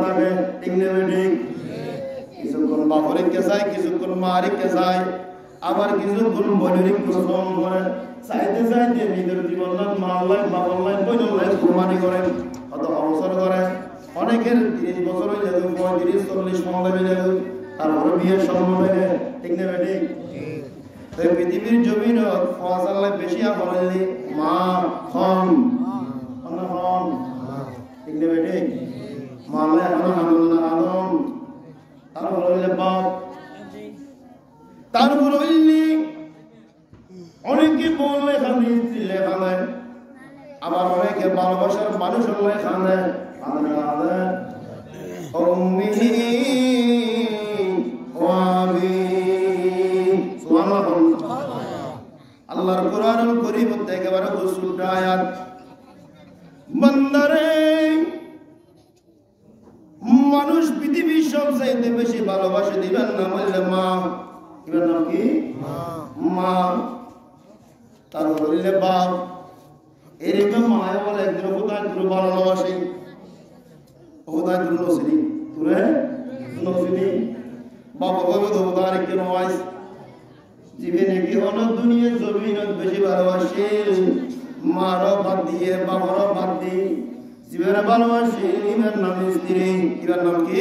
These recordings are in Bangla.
থাকে, ঠিক নেবে ঠিক। কিছুক্ষণ বাপরিককে চায়, কিছুক্ষণ মারিককে চায়, আবার কিছুক্ষণ বলিরিক শ্রম করে, চাইতে চাইতে নিজের জীবন মাল্লাই বাবল্লাই বৈনল্লাই কুরবানি করেন, কত অবসর করে। অনেকের 30 বছর হয়ে যাবে, 35-40 মহলে বেড়ে যাবে, তারপরে বিয়ের স্বপ্ন দেখে, ঠিক নেবে ঠিক। পৃথিবীর জমিন ফসল বেশি বলেনি মা কম ঠিক নেবে ঠিক। মালে এখন আদম তারপর হইলে বাপ, তারপর হইলি অনেকে বললে খানে স্ত্রী লেখানে, আবার অনেকে ভালোবাসার মানুষ হলে খানে আল্লাহর কোরআনুল কারীম একেবারে গোসুলটা আয়াত। বান্দারে মানুষ পৃথিবীর সবচাইতে বেশি ভালোবাসে দিবেন না বললে মা, দিবেন নাম কি মা, তারপর বললে বাপ। এরকম মায় বলে একদিন কোথায় তুলো ভালোবাসে, কোথায় তুলো নসিনি তুলে নসিনি বাবা বলে তো কোথায় কেন আইস জীবনে কি হলো দুনিয়া জমিন বেশি ভালোবাসে মারও বাদ দিয়ে বাবারও বাদ দিয়ে জীবনে ভালোবাসে। ইমার নাম স্ত্রী, ইমার নাম কি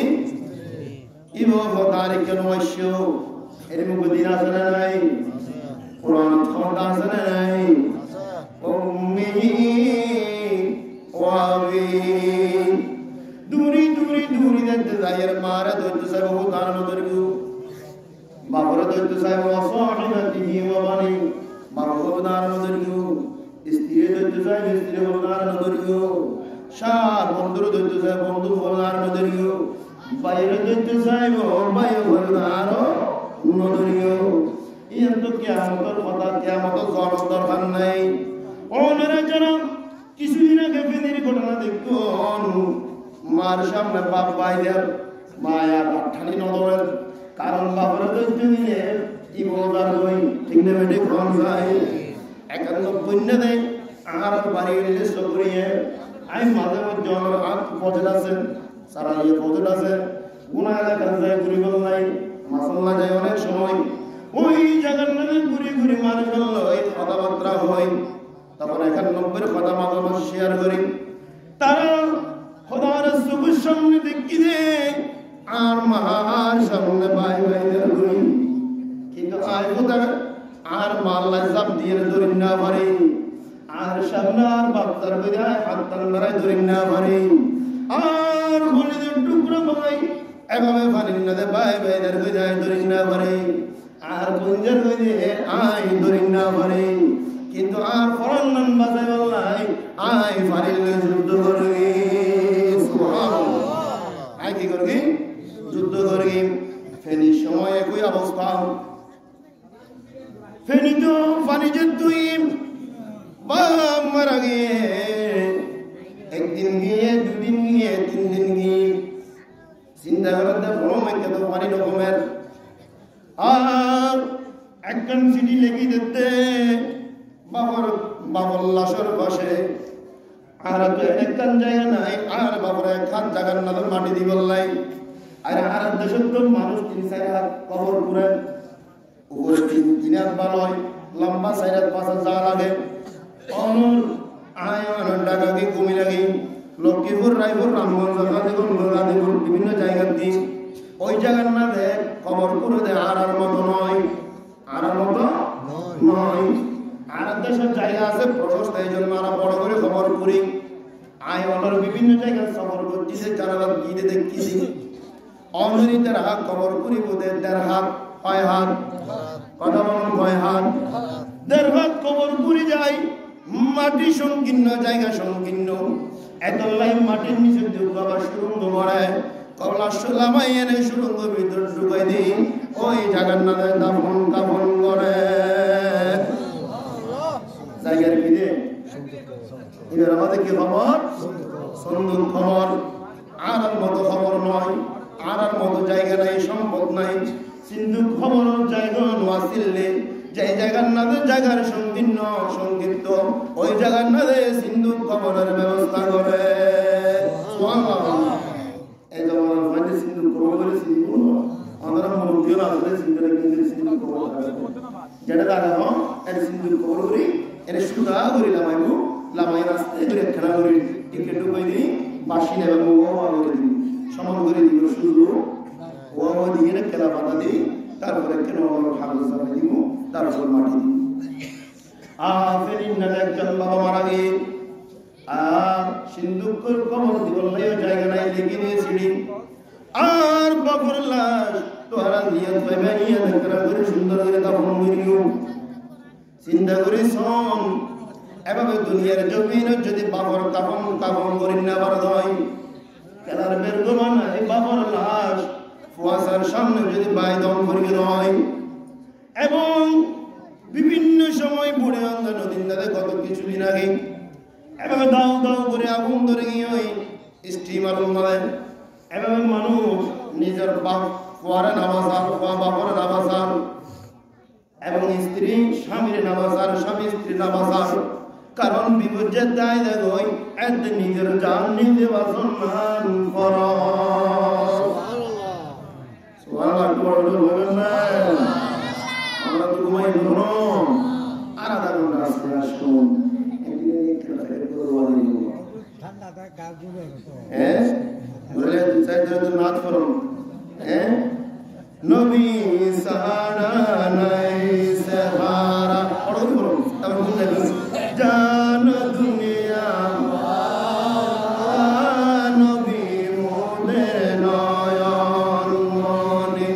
ইমো কোথায় কেন আইস। এর মুখ দিন আছে না নাই, কোরআন খন্ড আছে না নাই। দূরি দূরি দূরি দেখতে যাই আর মারা ধরতে চাই বহু ধারণ ধরবো, বাবরে ধরতে চাই অসহিনী বাবানি বাবু ধারণ ধরবো, স্ত্রী ধরতে চাই স্ত্রী ধারণ ধরবো, সার বন্ধুর ধরতে চাই বন্ধু ধারণ ধরবো, বাইরে ধরতে চাই বাইরে ধারণ ধরবো। ইয়ার তো কিয়ামতের কথা, কিয়ামতের জনক দরকার নাই। ওনারা যারা কিছুদিন আগে ফেনীর ঘটনা দেখুন, মার সামনে বাপ বাইরের মায়া বাঠানি নদরের, কারণ বাপরা দেখতে দিলে কি বোঝার বই ঠিক নেবে ঠিক কম যায় 91 দেয়। আর বাড়ি এলে সকরিয়ে আমি মাঝে মধ্যে আমার হাত পজেট আছে, সারা ইয়ে পজেট আছে, গুণা এলাকার যায় ঘুরি বল নাই, মাসাল্লা যায় অনেক সময় ওই জায়গার নামে ঘুরি ঘুরি মানুষ হল কথাবার্তা হয়। তখন 91 কথা মাঝে মাঝে শেয়ার করি, তারা খোদার চোখের সামনে দেখি দে আর মার সামনে ভাই ভাইদের ঘুরি, কিন্তু আয় কোথা আর মাল্লায় চাপ দিয়ে ধরি না পারি, আর সামনে আর বাচ্চার বেজায় হাত টান্নারায় ধরি না পারি, আর হলিদের টুকরো ভাই এভাবে পানির নদে ভাই ভাইদের বেজায় ধরি না পারি, আর গুঞ্জার হইলে আই ধরি না পারি, কিন্তু আর ফরন নাম বাজাই বললাই আই ফারিলে যুদ্ধ করবি। আই কি করবি? যুদ্ধ করবি। ফেনীর সময় একই অবস্থা, ফেনী তো পানি যে তুই বাপ মারা গিয়ে একদিন গিয়ে দুদিন গিয়ে 3 দিন গিয়ে চিন্তা করতে বড় মাইকে তো পানি রকমের। আর একজন চিঠি লেগে দিতে বাবার লাশের পাশে, আর একখান জায়গা নাই, আর বাবার একখান জায়গার না মাটি দিব লাই, আর আর দেশের তো মানুষ 3-4 হাত কবর করে উপরে 3 হাত বালয় লম্বা 4 হাত 5 হাত যা লাগে। অনর আয় ঢাকা কি কুমিল্লা কি লক্ষ্মীপুর রায়পুর রামগঞ্জ গাজীপুর বিভিন্ন জায়গার দিন ওই জায়গার না দেখ কবর করে দেয় আর মতো নয়, আর মতো নয়। আর দেশের জায়গা আছে প্রশস্ত, এই জন্য আমরা বড় করে খবর করি। আয় অনর বিভিন্ন জায়গায় খবর করতেছে, যারা গিয়ে দেখতেছি অনরিতের হাত খবর করি বোধে 1.5 হাত 6 হাত কথা বলুন 6 হাত 1.5 হাত খবর করি যায়। মাটি সংকীর্ণ, জায়গা সংকীর্ণ, এতলাই মাটির নিচে বাবা সুরঙ্গ মারায় কমলা সোলামাই এনে সুরঙ্গ ভিতর ঢুকাই দিই, ওই জায়গার নামে দাফন কাফন করে জায়গার ভিড়ে। এবার আমাদের কি খবর? সুন্দর খবর। আর মতো খবর নয়, আর মতো জায়গা নাই, সম্পদ নাই, সিন্ধু খবর জায়গা নোয়াছিলেন যে জায়গার নামে জায়গার সংকীর্ণ সংক্ষিপ্ত, ওই জায়গার নামে সিন্ধু খবরের ব্যবস্থা করে। এই যেমন সিন্ধু আমরা মুরব্বিও না করে সিন্ধুরে কিন্তু সিন্ধু কবর যেটা দাদা হন এর সিন্ধু কবর করি এর সুদা করি লামাই রাস্তায় ধরে খেলা করি টিকেট ঢুকাই দিই বাসি নেবে ও করে দিই সমান করে দিব শুধু ও দিয়ে খেলা বাধা দিই তারপরে কেন ভালো সামনে দিব তারপর মাটি দিই ফের একজন বাবা মারা গিয়ে সিন্ধুকের কবর দিবল জায়গা নাই লেগে নিয়ে ছিড়ি আর বাবুর লাশ তোরা দিয়ে নিয়ে করে সুন্দর করে দাফন করিও চিন্তা করি শোন এভাবে দুনিয়ার জমিন যদি বাবর কাপন করি না বার হয় খেলার বের করবো না এই বাবর লাশ ফুয়াশার সামনে যদি বাইদম করিয়ে হয় এবং বিভিন্ন সময় বুড়ে অন্ধ নদীর দাদে কত কিছুদিন আগে এভাবে দাও দাও করে আগুন ধরে গিয়ে ওই স্টিমার মারে এভাবে মানুষ নিজের ফুয়ারে নামাজার বাপরে নামাজার এবং স্ত্রী স্বামীর নামাজার স্বামী স্ত্রী নামাজার কারণ বিপর্যয় দায় দেখো এত নিজের জান নিজে বাসন কর আমরা তো ঘুমাই ধরো আর আধা ঘন্টা আসতে আসুন নাচ করো নবী সাহারা নাই সাহারা জান দুনিয়া নবী মোদের নয়ন মনে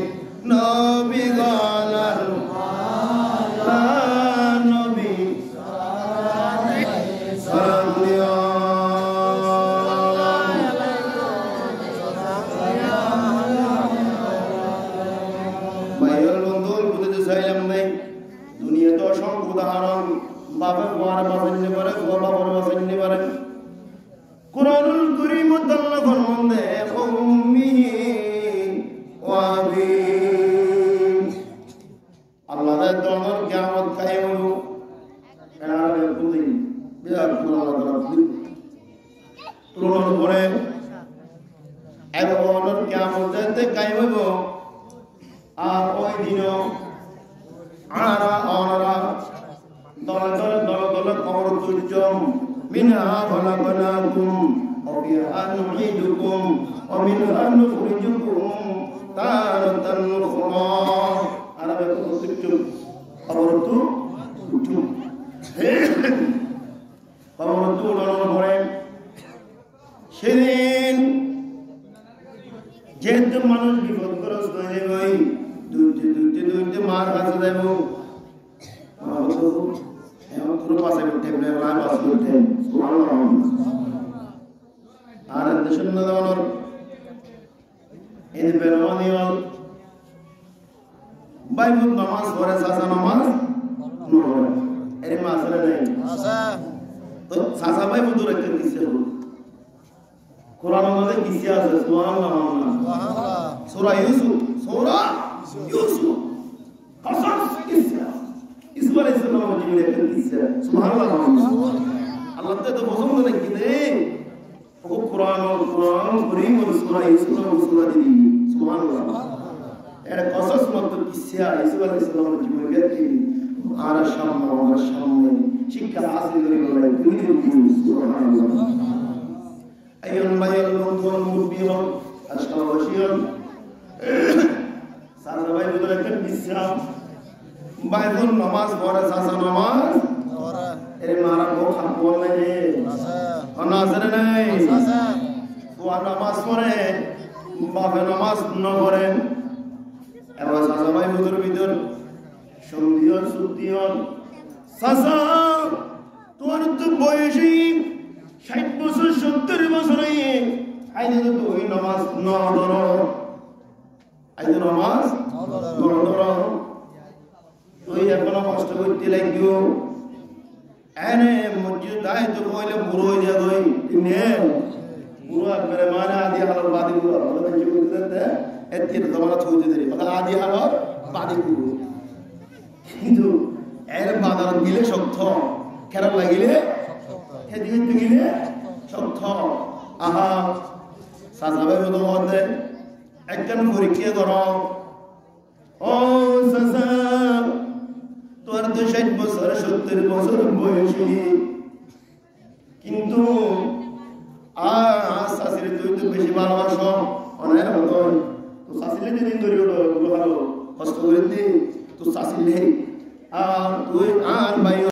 নবী গলার নবী সারাদিয়া দুনিয়া তো অসংখ্য উদাহরণ বাবার বর বাসান্য করে বাবার বাসান্য করে কুরআনুল কারীম আল্লাহ ফরমানে উম্মি ওয়া আবি আল্লাহর দরবার কিয়ামত কায়েম হলো আর বুঝি বিরাট আল্লাহ তাআলা তুলনা করে এবং কিয়ামতে কায়েম হলো আর ওই দিনও আনারা দল কবর তুলজম মিনহা খলাকনাকুম ওয়া ফিহা নুঈদুকুম ওয়া মিনহা নুখরিজুকুম তারাতান উখরা আরবে তুলজম কবর তুলজম কবর তুলন পরে সেদিন যেহেতু মানুষ বিপদগ্রস্ত হয়ে গই দুইতে মার কাছে দেব এমন পুরো পাশে উঠে রায় পাশে উঠে আর দেশের নদর এই বেরমানিয়াল বাইবুল নামাজ পড়ে সাসা নামাজ পড়ে এর মাসলে নাই তো সাসা বাইবুল দূরে কে কিসে হলো কোরআনের মধ্যে কিসে আছে সুবহানাল্লাহ সূরা ইউসুফ কসস কিসে ইসু আলাইহিস সালাম জীবনে কে কিসে সুবহানাল্লাহ আল্লাহ তো পছন্দ নাকি রে ও কোরআন করিম সূরা ইউসুফ সূরা দিবি সুবহানাল্লাহ এর কসস মত কিসে ইসু আলাইহিস সালাম জীবনে কে আর সামনে শিক্ষা হাসিল করে বলে তুমি সুবহানাল্লাহ আইয়ুল মাইল বন্ধুন মুরবিয়ন আশরাওশিয়ন সালাবাই বলে একটা বিশ্রাম বাইবুল নামাজ পড়ে সাসা নামাজ পড়ে এর মারা গো খাবো না রে নাজরে নাই সাসা ওয়া নামাজ পড়ে বাবা নামাজ না পড়ে এবার সাসাবাই বুদুর ভিতর সন্ধিয়ন সুতিয়ন সাসা তোর তো বয়সী 60 বছর 70 বছর আইনে তো তুই নামাজ না ধরো আইনে নামাজ ধরো তুই এখনো কষ্ট করতে লাগিও এনে মসজিদ দায় তো কইলে বুড়ো হয়ে যাবে নে বুড়ো একবারে মানে আদি হালর বাদি বুড়ো বলে বেঁচে করতে দে এতে তোমার ছুঁতে দেরি বলে আদি হালর বাদি বুড়ো কিন্তু এর বাদার দিলে শক্ত খেলা লাগিলে এদিকে গেলে শক্ত আহা সাজাবে বদল হতে একজন পরীক্ষা করো ও চাচা তোর তো 60 বছর 70 বছর বয়সী কিন্তু চাষিরে তুই তো বেশি ভালোবাসো অনেক মতন তো চাষিলে যেদিন ধরে ভালো কষ্ট করে দি তো চাষিলে আর তুই আর ভাই